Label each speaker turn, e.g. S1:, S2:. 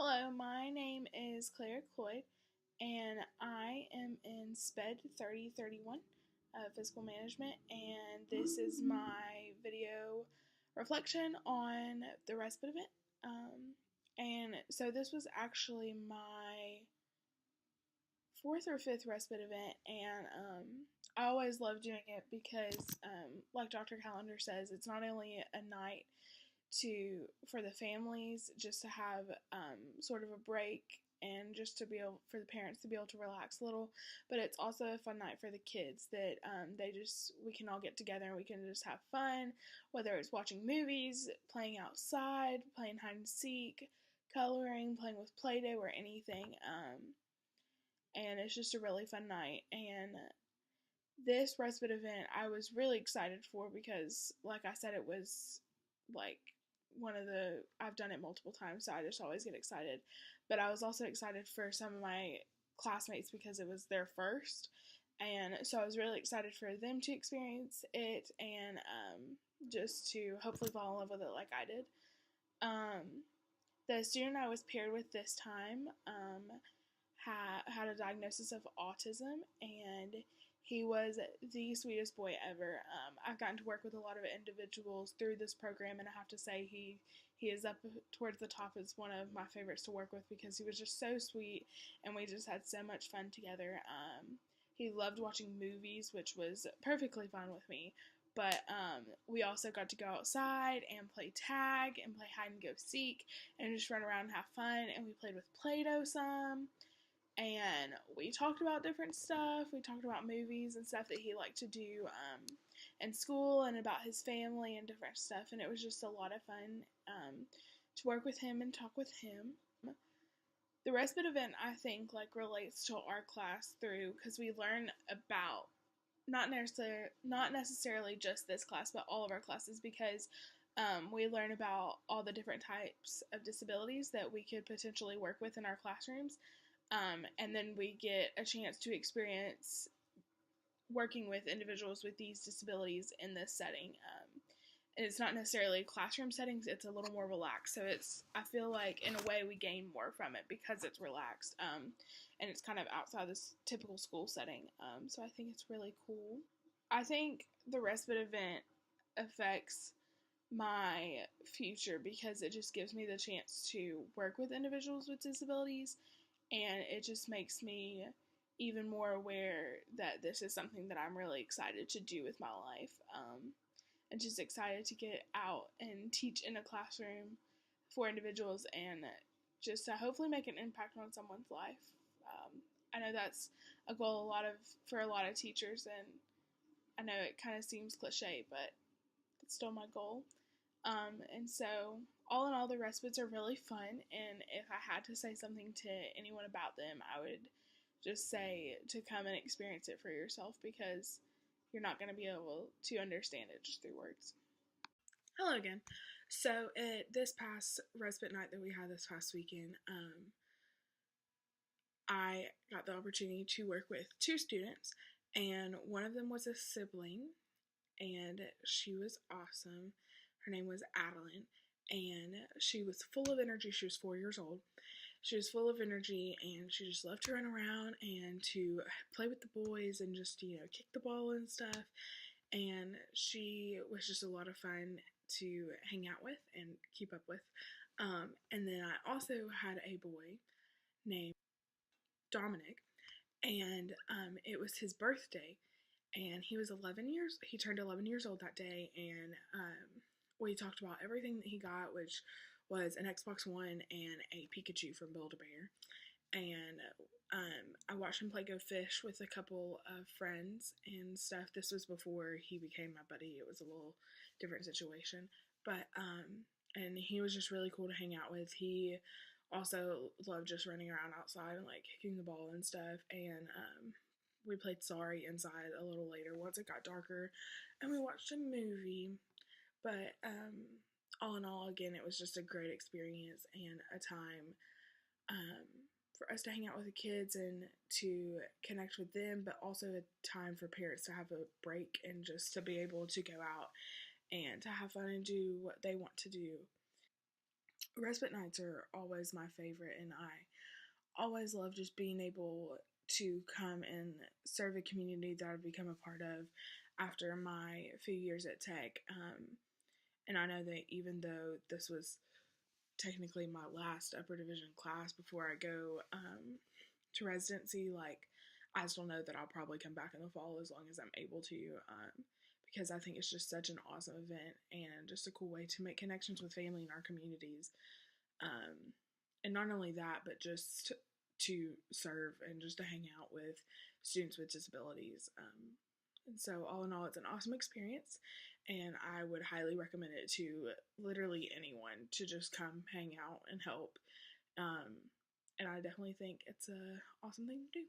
S1: Hello, my name is Claire Cloyd, and I am in SPED 3031, Physical Management, and this is my video reflection on the Respite event. And so this was actually my fourth or fifth Respite event, and I always love doing it because, like Dr. Calendar says, it's not only a night for the families just to have sort of a break and just to be able for the parents to be able to relax a little, but it's also a fun night for the kids that we can all get together and we can just have fun, whether it's watching movies, playing outside, playing hide and seek, coloring, playing with Play-Doh or anything, and it's just a really fun night. And this Respite event I was really excited for because, like I said, it was like I've done it multiple times, so I just always get excited. But I was also excited for some of my classmates because it was their first, and so I was really excited for them to experience it and just to hopefully fall in love with it like I did. The student I was paired with this time had a diagnosis of autism, and he was the sweetest boy ever. I've gotten to work with a lot of individuals through this program, and I have to say he is up towards the top as one of my favorites to work with because he was just so sweet, and we just had so much fun together. He loved watching movies, which was perfectly fine with me. But we also got to go outside and play tag and play hide and go seek and just run around and have fun. And we played with Play-Doh some. And we talked about different stuff. We talked about movies and stuff that he liked to do in school and about his family and different stuff. And it was just a lot of fun to work with him and talk with him. The Respite event, I think, relates to our class through because we learn about not necessarily just this class, but all of our classes because we learn about all the different types of disabilities that we could potentially work with in our classrooms. And then we get a chance to experience working with individuals with these disabilities in this setting. And it's not necessarily classroom settings, it's a little more relaxed. So I feel like in a way we gain more from it because it's relaxed. And it's kind of outside this typical school setting. So I think it's really cool. I think the Respite event affects my future because it just gives me the chance to work with individuals with disabilities, and it just makes me even more aware that this is something that I'm really excited to do with my life. And just excited to get out and teach in a classroom for individuals and just to hopefully make an impact on someone's life. I know that's a goal for a lot of teachers, and I know it kind of seems cliche, but it's still my goal. And so, all in all, the respites are really fun, and if I had to say something to anyone about them, I would just say to come and experience it for yourself because you're not going to be able to understand it just through words. Hello again. So, at this past respite night that we had this past weekend, I got the opportunity to work with two students, and one of them was a sibling, and she was awesome. Her name was Adeline, and she was full of energy. She was 4 years old. She was full of energy, and she just loved to run around and to play with the boys and just, kick the ball and stuff. And she was just a lot of fun to hang out with and keep up with. And then I also had a boy named Dominic, and it was his birthday, and he turned 11 years old that day, and we talked about everything that he got, which was an Xbox One and a Pikachu from Build-A-Bear, and I watched him play Go Fish with a couple of friends and stuff. This was before he became my buddy. It was a little different situation, but and he was just really cool to hang out with. He also loved just running around outside and kicking the ball and stuff, and we played Sorry inside a little later once it got darker, and we watched a movie. But all in all, again, it was just a great experience and a time for us to hang out with the kids and to connect with them, but also a time for parents to have a break and just to be able to go out and to have fun and do what they want to do. Respite nights are always my favorite, and I always love just being able to come and serve a community that I've become a part of after my few years at Tech. And I know that even though this was technically my last upper division class before I go to residency, like I still know that I'll probably come back in the fall as long as I'm able to, because I think it's just such an awesome event and just a cool way to make connections with family in our communities. Um, and not only that, but just to serve and just to hang out with students with disabilities. And so, all in all, it's an awesome experience, and I would highly recommend it to literally anyone to just come hang out and help. Um, and I definitely think it's a awesome thing to do.